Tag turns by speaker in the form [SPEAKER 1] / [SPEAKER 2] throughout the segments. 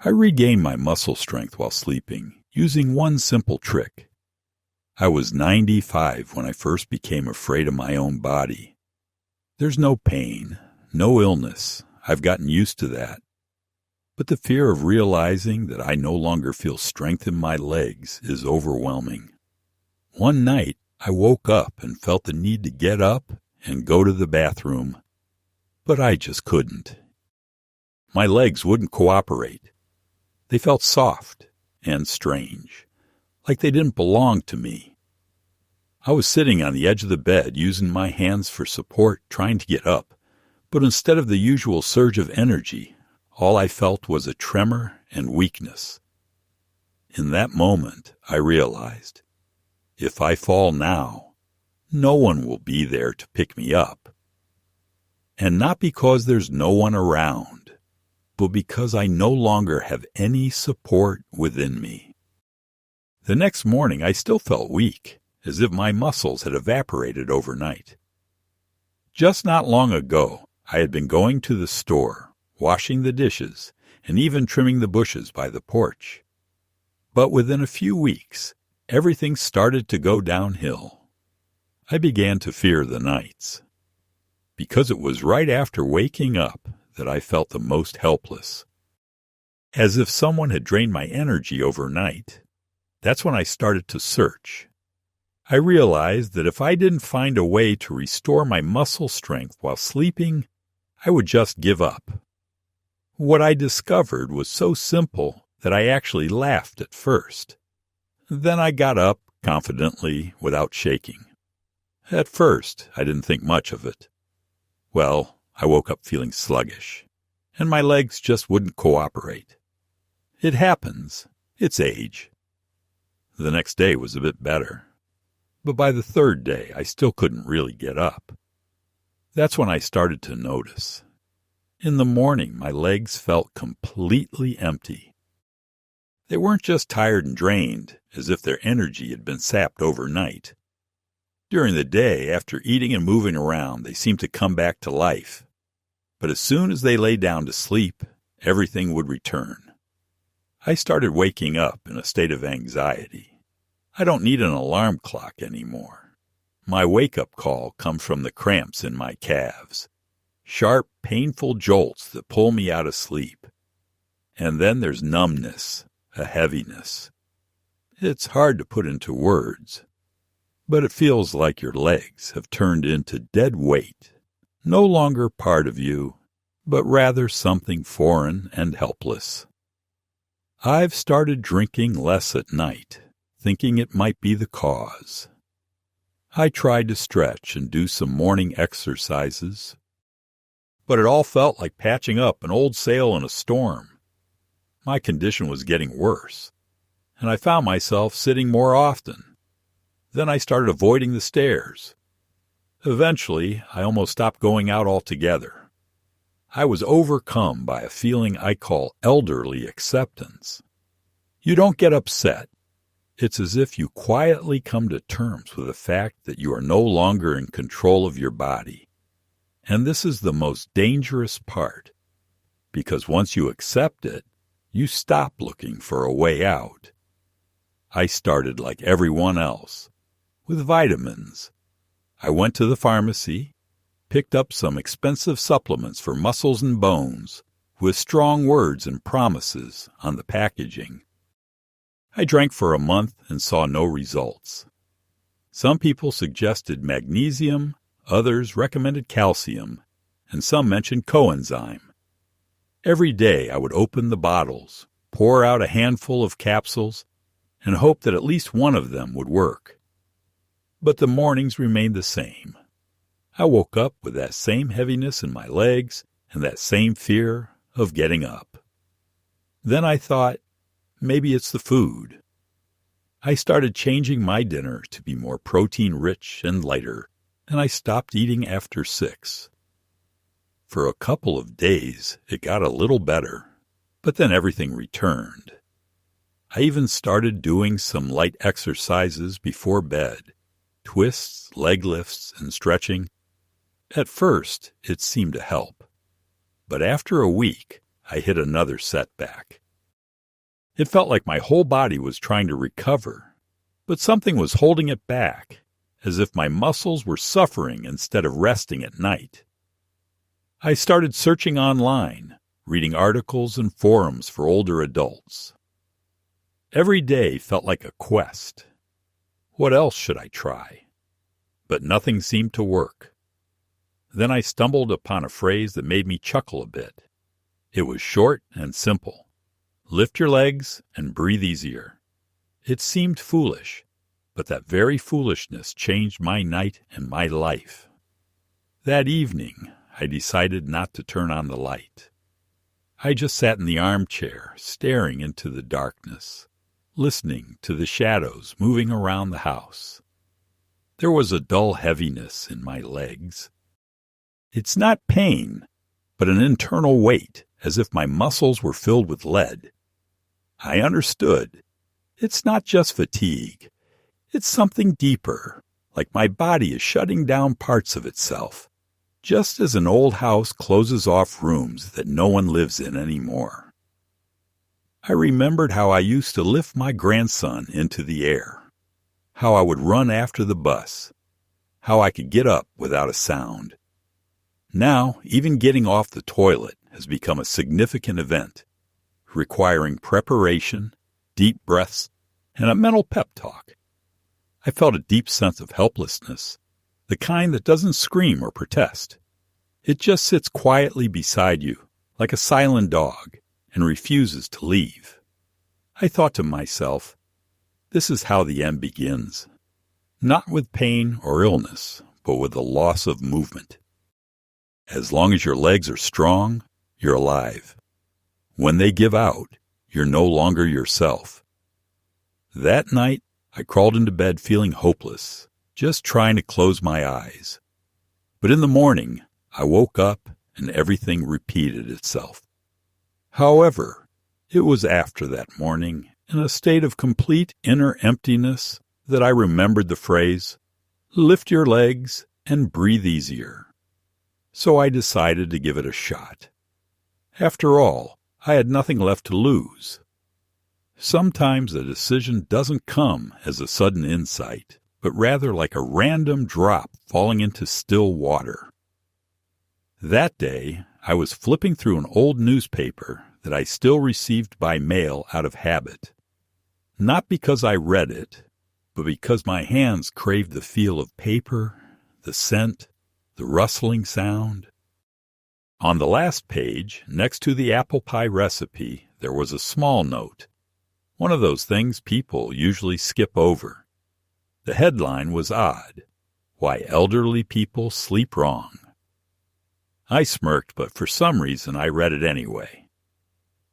[SPEAKER 1] I regained my muscle strength while sleeping, using one simple trick. I was 95 when I first became afraid of my own body. There's no pain, no illness. I've gotten used to that. But the fear of realizing that I no longer feel strength in my legs is overwhelming. One night, I woke up and felt the need to get up and go to the bathroom. But I just couldn't. My legs wouldn't cooperate. They felt soft and strange, like they didn't belong to me. I was sitting on the edge of the bed, using my hands for support, trying to get up, but instead of the usual surge of energy, all I felt was a tremor and weakness. In that moment, I realized, if I fall now, no one will be there to pick me up. And not because there's no one around, but because I no longer have any support within me. The next morning, I still felt weak, as if my muscles had evaporated overnight. Just not long ago, I had been going to the store, washing the dishes, and even trimming the bushes by the porch. But within a few weeks, everything started to go downhill. I began to fear the nights, because it was right after waking up that I felt the most helpless. As if someone had drained my energy overnight, that's when I started to search. I realized that if I didn't find a way to restore my muscle strength while sleeping, I would just give up. What I discovered was so simple that I actually laughed at first. Then I got up confidently without shaking. At first, I didn't think much of it. Well, I woke up feeling sluggish, and my legs just wouldn't cooperate. It happens. It's age. The next day was a bit better, but by the third day, I still couldn't really get up. That's when I started to notice. In the morning, my legs felt completely empty. They weren't just tired and drained, as if their energy had been sapped overnight. During the day, after eating and moving around, they seemed to come back to life. But as soon as they lay down to sleep, everything would return. I started waking up in a state of anxiety. I don't need an alarm clock anymore. My wake-up call comes from the cramps in my calves. Sharp, painful jolts that pull me out of sleep. And then there's numbness, a heaviness. It's hard to put into words, but it feels like your legs have turned into dead weight, no longer part of you, but rather something foreign and helpless. I've started drinking less at night, thinking it might be the cause. I tried to stretch and do some morning exercises, but it all felt like patching up an old sail in a storm. My condition was getting worse, and I found myself sitting more often. Then I started avoiding the stairs. Eventually, I almost stopped going out altogether. I was overcome by a feeling I call elderly acceptance. You don't get upset. It's as if you quietly come to terms with the fact that you are no longer in control of your body. And this is the most dangerous part, because once you accept it, you stop looking for a way out. I started like everyone else, with vitamins. I went to the pharmacy, picked up some expensive supplements for muscles and bones, with strong words and promises on the packaging. I drank for a month and saw no results. Some people suggested magnesium, others recommended calcium, and some mentioned coenzyme. Every day I would open the bottles, pour out a handful of capsules, and hope that at least one of them would work. But the mornings remained the same. I woke up with that same heaviness in my legs and that same fear of getting up. Then I thought, maybe it's the food. I started changing my dinner to be more protein-rich and lighter, and I stopped eating after 6. For a couple of days, it got a little better, but then everything returned. I even started doing some light exercises before bed, twists, leg lifts, and stretching. At first, it seemed to help, but after a week, I hit another setback. It felt like my whole body was trying to recover, but something was holding it back, as if my muscles were suffering instead of resting at night. I started searching online, reading articles and forums for older adults. Every day felt like a quest. What else should I try? But nothing seemed to work. Then I stumbled upon a phrase that made me chuckle a bit. It was short and simple. Lift your legs and breathe easier. It seemed foolish, but that very foolishness changed my night and my life. That evening, I decided not to turn on the light. I just sat in the armchair, staring into the darkness, listening to the shadows moving around the house. There was a dull heaviness in my legs. It's not pain, but an internal weight, as if my muscles were filled with lead. I understood. It's not just fatigue. It's something deeper, like my body is shutting down parts of itself, just as an old house closes off rooms that no one lives in anymore. I remembered how I used to lift my grandson into the air, how I would run after the bus, how I could get up without a sound. Now, even getting off the toilet has become a significant event, requiring preparation, deep breaths, and a mental pep talk. I felt a deep sense of helplessness, the kind that doesn't scream or protest. It just sits quietly beside you, like a silent dog, and refuses to leave. I thought to myself, this is how the end begins. Not with pain or illness, but with the loss of movement. As long as your legs are strong, you're alive. When they give out, you're no longer yourself. That night, I crawled into bed feeling hopeless, just trying to close my eyes. But in the morning, I woke up and everything repeated itself. However, it was after that morning, in a state of complete inner emptiness, that I remembered the phrase, "Lift your legs and breathe easier." So I decided to give it a shot. After all, I had nothing left to lose. Sometimes a decision doesn't come as a sudden insight, but rather like a random drop falling into still water. That day, I was flipping through an old newspaper that I still received by mail out of habit. Not because I read it, but because my hands craved the feel of paper, the scent, the rustling sound. On the last page, next to the apple pie recipe, there was a small note. One of those things people usually skip over. The headline was odd. Why Elderly People Sleep Wrong. I smirked, but for some reason I read it anyway.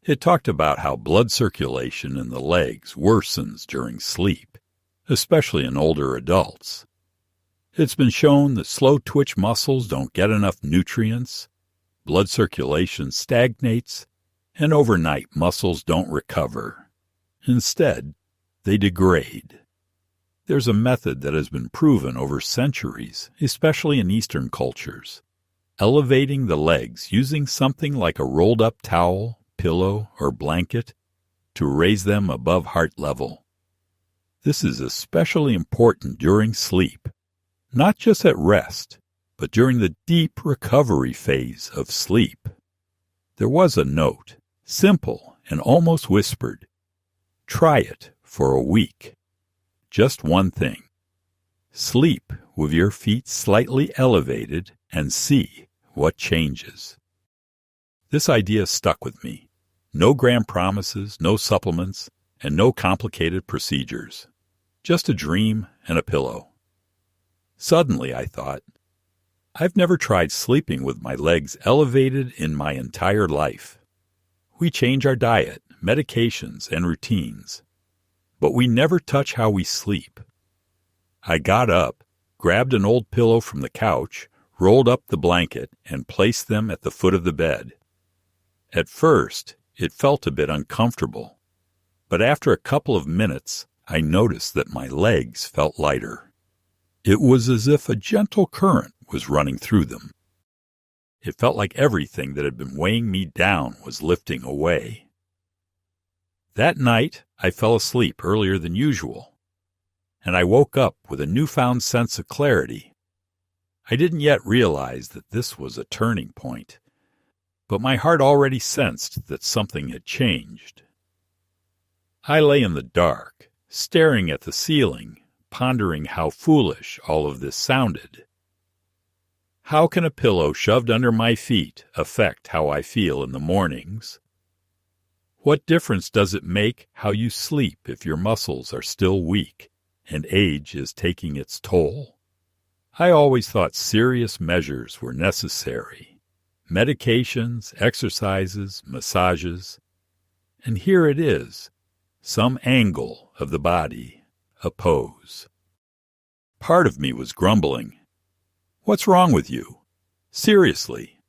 [SPEAKER 1] It talked about how blood circulation in the legs worsens during sleep, especially in older adults. It's been shown that slow twitch muscles don't get enough nutrients, blood circulation stagnates, and overnight muscles don't recover. Instead, they degrade. There's a method that has been proven over centuries, especially in Eastern cultures. Elevating the legs using something like a rolled-up towel, pillow, or blanket to raise them above heart level. This is especially important during sleep, not just at rest, but during the deep recovery phase of sleep. There was a note, simple and almost whispered. Try it for a week. Just one thing. Sleep with your feet slightly elevated and see what changes. This idea stuck with me. No grand promises, no supplements, and no complicated procedures. Just a dream and a pillow. Suddenly, I thought, I've never tried sleeping with my legs elevated in my entire life. We change our diet, medications, and routines, but we never touch how we sleep. I got up, grabbed an old pillow from the couch, rolled up the blanket, and placed them at the foot of the bed. At first, it felt a bit uncomfortable, but after a couple of minutes, I noticed that my legs felt lighter. It was as if a gentle current was running through them. It felt like everything that had been weighing me down was lifting away. That night, I fell asleep earlier than usual, and I woke up with a newfound sense of clarity. I didn't yet realize that this was a turning point, but my heart already sensed that something had changed. I lay in the dark, staring at the ceiling, pondering how foolish all of this sounded. How can a pillow shoved under my feet affect how I feel in the mornings? What difference does it make how you sleep if your muscles are still weak and age is taking its toll? I always thought serious measures were necessary. Medications, exercises, massages. And here it is, some angle of the body, a pose. Part of me was grumbling. What's wrong with you? Seriously.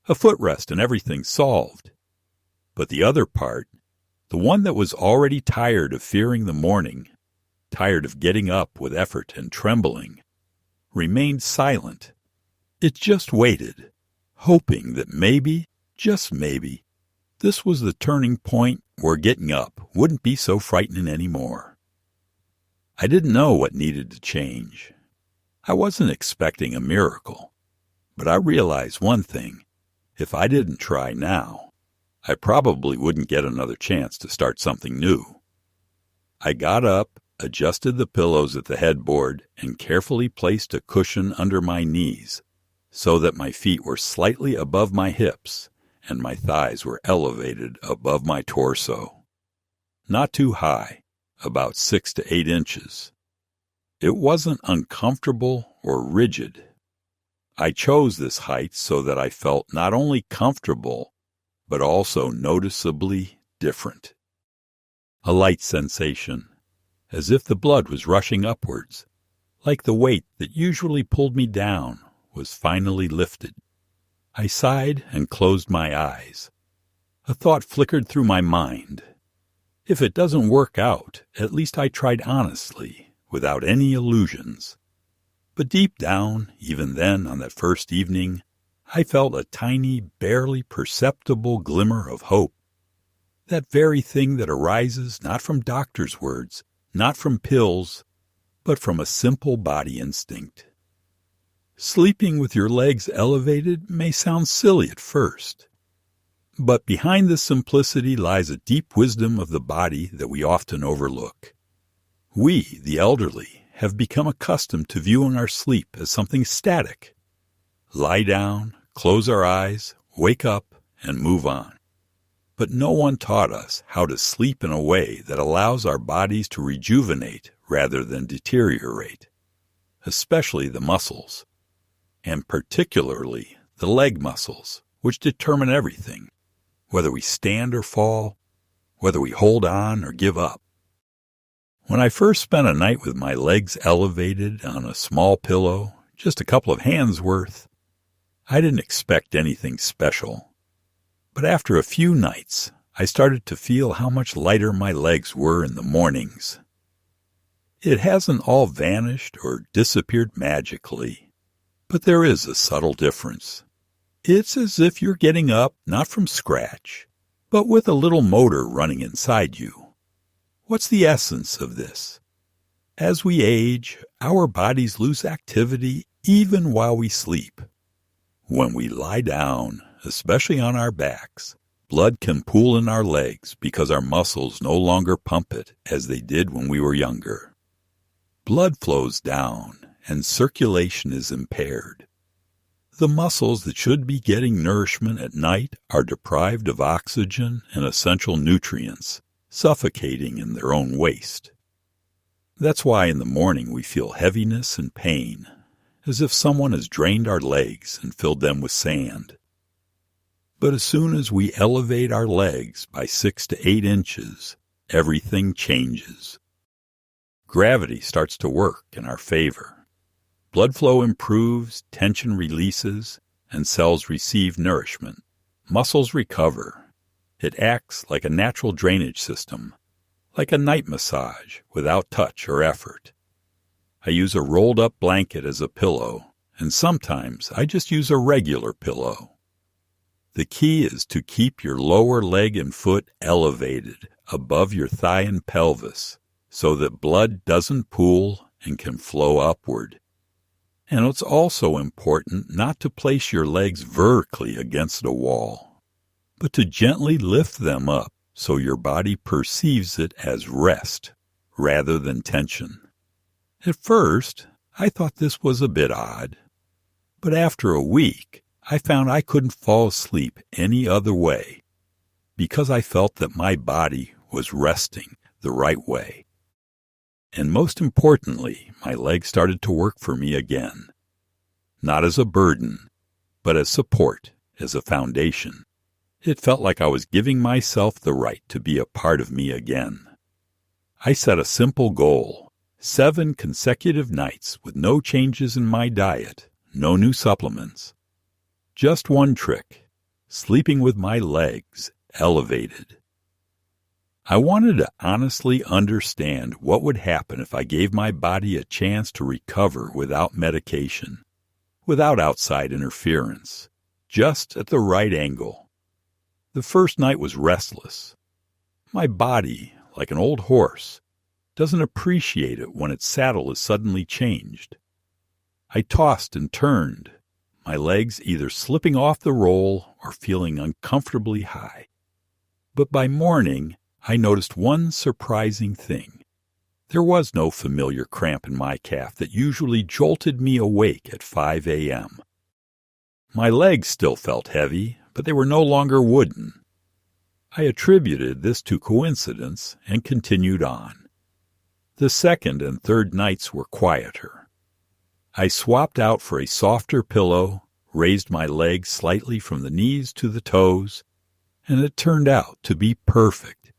[SPEAKER 1] A footrest and everything's solved. But the other part, the one that was already tired of fearing the morning, tired of getting up with effort and trembling, remained silent. It just waited, hoping that maybe, just maybe, this was the turning point where getting up wouldn't be so frightening anymore. I didn't know what needed to change. I wasn't expecting a miracle, but I realized one thing. If I didn't try now, I probably wouldn't get another chance to start something new. I got up, adjusted the pillows at the headboard, and carefully placed a cushion under my knees so that my feet were slightly above my hips and my thighs were elevated above my torso. Not too high, about 6 to 8 inches. It wasn't uncomfortable or rigid. I chose this height so that I felt not only comfortable, but also noticeably different. A light sensation, as if the blood was rushing upwards, like the weight that usually pulled me down, was finally lifted. I sighed and closed my eyes. A thought flickered through my mind. If it doesn't work out, at least I tried honestly, without any illusions. But deep down, even then on that first evening, I felt a tiny, barely perceptible glimmer of hope. That very thing that arises not from doctors' words, not from pills, but from a simple body instinct. Sleeping with your legs elevated may sound silly at first, but behind this simplicity lies a deep wisdom of the body that we often overlook. We, the elderly, have become accustomed to viewing our sleep as something static. Lie down, close our eyes, wake up, and move on. But no one taught us how to sleep in a way that allows our bodies to rejuvenate rather than deteriorate, especially the muscles, and particularly the leg muscles, which determine everything, whether we stand or fall, whether we hold on or give up. When I first spent a night with my legs elevated on a small pillow, just a couple of hands worth, I didn't expect anything special. But after a few nights, I started to feel how much lighter my legs were in the mornings. It hasn't all vanished or disappeared magically, but there is a subtle difference. It's as if you're getting up not from scratch, but with a little motor running inside you. What's the essence of this? As we age, our bodies lose activity even while we sleep. When we lie down, especially on our backs, blood can pool in our legs because our muscles no longer pump it as they did when we were younger. Blood flows down and circulation is impaired. The muscles that should be getting nourishment at night are deprived of oxygen and essential nutrients, suffocating in their own waste. That's why in the morning we feel heaviness and pain, as if someone has drained our legs and filled them with sand. But as soon as we elevate our legs by 6 to 8 inches, everything changes. Gravity starts to work in our favor. Blood flow improves, tension releases, and cells receive nourishment. Muscles recover. It acts like a natural drainage system, like a night massage without touch or effort. I use a rolled-up blanket as a pillow, and sometimes I just use a regular pillow. The key is to keep your lower leg and foot elevated above your thigh and pelvis so that blood doesn't pool and can flow upward. And it's also important not to place your legs vertically against a wall, but to gently lift them up so your body perceives it as rest rather than tension. At first, I thought this was a bit odd, but after a week, I found I couldn't fall asleep any other way because I felt that my body was resting the right way. And most importantly, my legs started to work for me again, not as a burden, but as support, as a foundation. It felt like I was giving myself the right to be a part of me again. I set a simple goal, 7 consecutive nights with no changes in my diet, no new supplements. Just one trick, sleeping with my legs elevated. I wanted to honestly understand what would happen if I gave my body a chance to recover without medication, without outside interference, just at the right angle. The first night was restless. My body, like an old horse, doesn't appreciate it when its saddle is suddenly changed. I tossed and turned, my legs either slipping off the roll or feeling uncomfortably high. But by morning, I noticed one surprising thing. There was no familiar cramp in my calf that usually jolted me awake at 5 a.m. My legs still felt heavy, but they were no longer wooden. I attributed this to coincidence and continued on. The second and third nights were quieter. I swapped out for a softer pillow, raised my legs slightly from the knees to the toes, and it turned out to be perfect.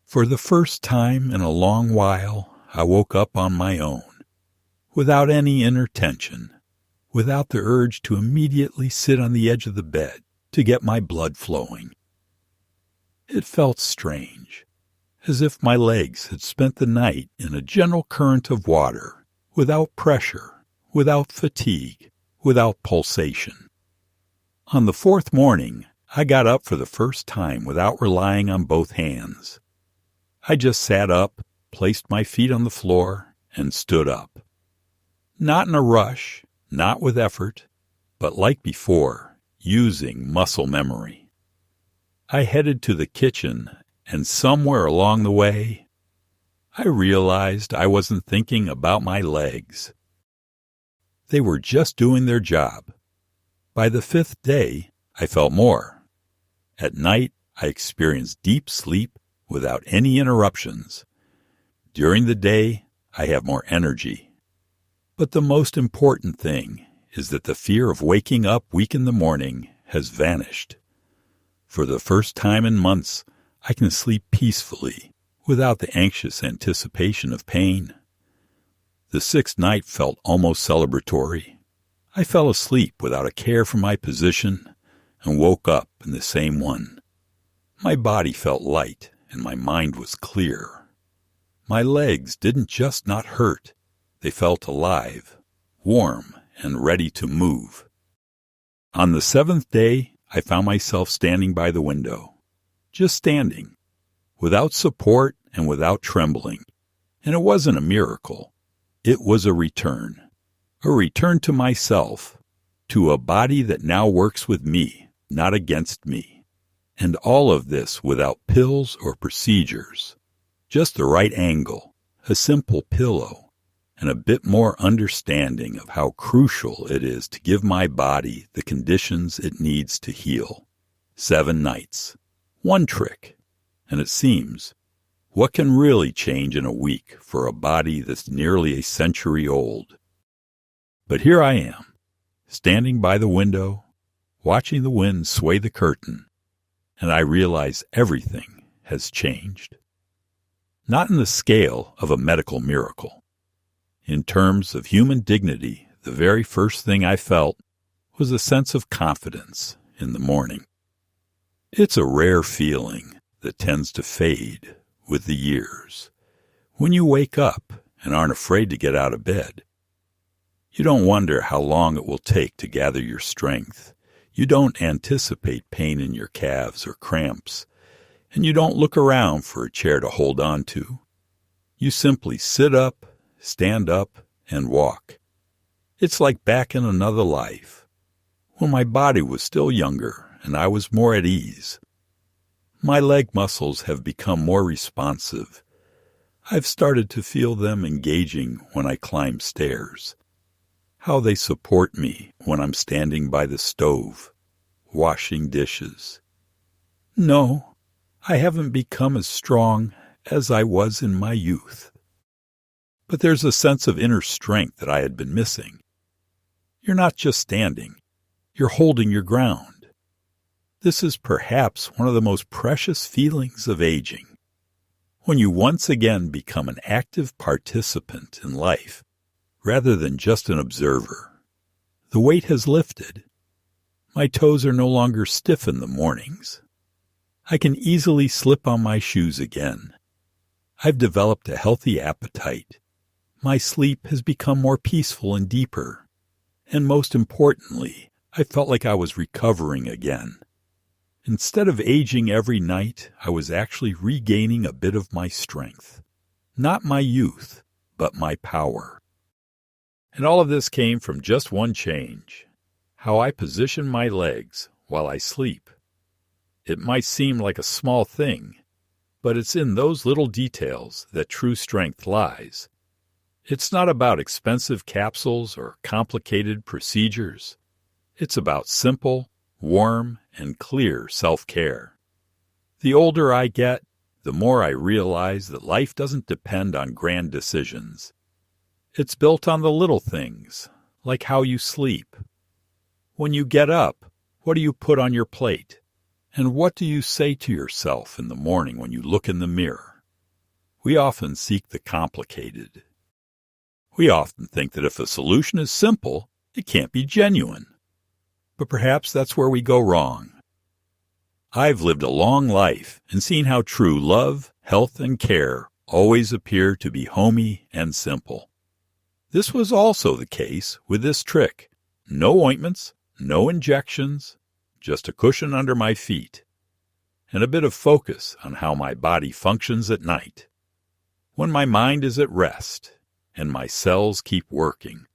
[SPEAKER 1] For the first time in a long while, I woke up on my own, without any inner tension, without the urge to immediately sit on the edge of the bed to get my blood flowing. It felt strange, as if my legs had spent the night in a gentle current of water, without pressure, without fatigue, without pulsation. On the fourth morning, I got up for the first time without relying on both hands. I just sat up, placed my feet on the floor, and stood up. Not in a rush, not with effort, but like before, using muscle memory. I headed to the kitchen, and somewhere along the way, I realized I wasn't thinking about my legs. They were just doing their job. By the 5th day, I felt more. At night, I experienced deep sleep without any interruptions. During the day, I have more energy. But the most important thing is that the fear of waking up weak in the morning has vanished. For the first time in months, I can sleep peacefully without the anxious anticipation of pain. The 6th night felt almost celebratory. I fell asleep without a care for my position and woke up in the same one. My body felt light and my mind was clear. My legs didn't just not hurt, they felt alive, warm, and ready to move. On the 7th day, I found myself standing by the window, just standing, without support and without trembling. And it wasn't a miracle. It was a return to myself, to a body that now works with me, not against me. And all of this without pills or procedures, just the right angle, a simple pillow, and a bit more understanding of how crucial it is to give my body the conditions it needs to heal. 7 nights, one trick, and it seems, what can really change in a week for a body that's nearly a century old? But here I am, standing by the window, watching the wind sway the curtain, and I realize everything has changed. Not in the scale of a medical miracle. In terms of human dignity, the very first thing I felt was a sense of confidence in the morning. It's a rare feeling that tends to fade with the years. When you wake up and aren't afraid to get out of bed, you don't wonder how long it will take to gather your strength. You don't anticipate pain in your calves or cramps, and you don't look around for a chair to hold on to. You simply sit up, stand up, and walk. It's like back in another life, when my body was still younger and I was more at ease. My leg muscles have become more responsive. I've started to feel them engaging when I climb stairs, how they support me when I'm standing by the stove, washing dishes. No, I haven't become as strong as I was in my youth. But there's a sense of inner strength that I had been missing. You're not just standing, you're holding your ground. This is perhaps one of the most precious feelings of aging. When you once again become an active participant in life, rather than just an observer. The weight has lifted. My toes are no longer stiff in the mornings. I can easily slip on my shoes again. I've developed a healthy appetite. My sleep has become more peaceful and deeper. And most importantly, I felt like I was recovering again. Instead of aging every night, I was actually regaining a bit of my strength. Not my youth, but my power. And all of this came from just one change: how I position my legs while I sleep. It might seem like a small thing, but it's in those little details that true strength lies. It's not about expensive capsules or complicated procedures. It's about simple, warm, and clear self-care. The older I get, the more I realize that life doesn't depend on grand decisions. It's built on the little things, like how you sleep. When you get up, what do you put on your plate? And what do you say to yourself in the morning when you look in the mirror? We often seek the complicated. We often think that if a solution is simple, it can't be genuine. But perhaps that's where we go wrong. I've lived a long life and seen how true love, health, and care always appear to be homey and simple. This was also the case with this trick. No ointments, no injections, just a cushion under my feet, and a bit of focus on how my body functions at night, when my mind is at rest and my cells keep working.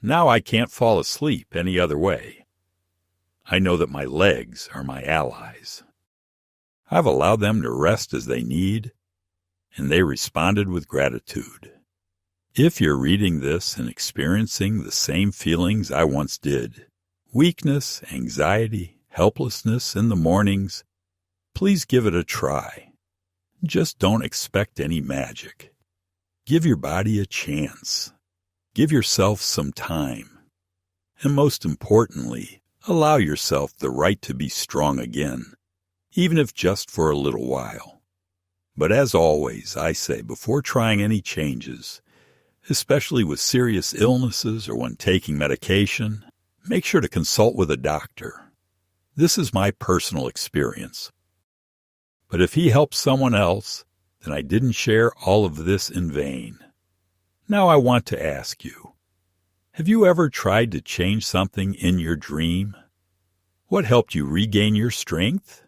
[SPEAKER 1] Now I can't fall asleep any other way. I know that my legs are my allies. I've allowed them to rest as they need, and they responded with gratitude. If you're reading this and experiencing the same feelings I once did, weakness, anxiety, helplessness in the mornings, please give it a try. Just don't expect any magic. Give your body a chance. Give yourself some time. And most importantly, allow yourself the right to be strong again, even if just for a little while. But as always, I say, before trying any changes, especially with serious illnesses or when taking medication, make sure to consult with a doctor. This is my personal experience. But if he helps someone else, then I didn't share all of this in vain. Now I want to ask you, have you ever tried to change something in your dream? What helped you regain your strength?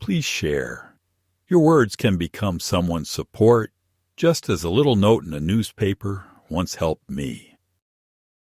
[SPEAKER 1] Please share. Your words can become someone's support, just as a little note in a newspaper once helped me.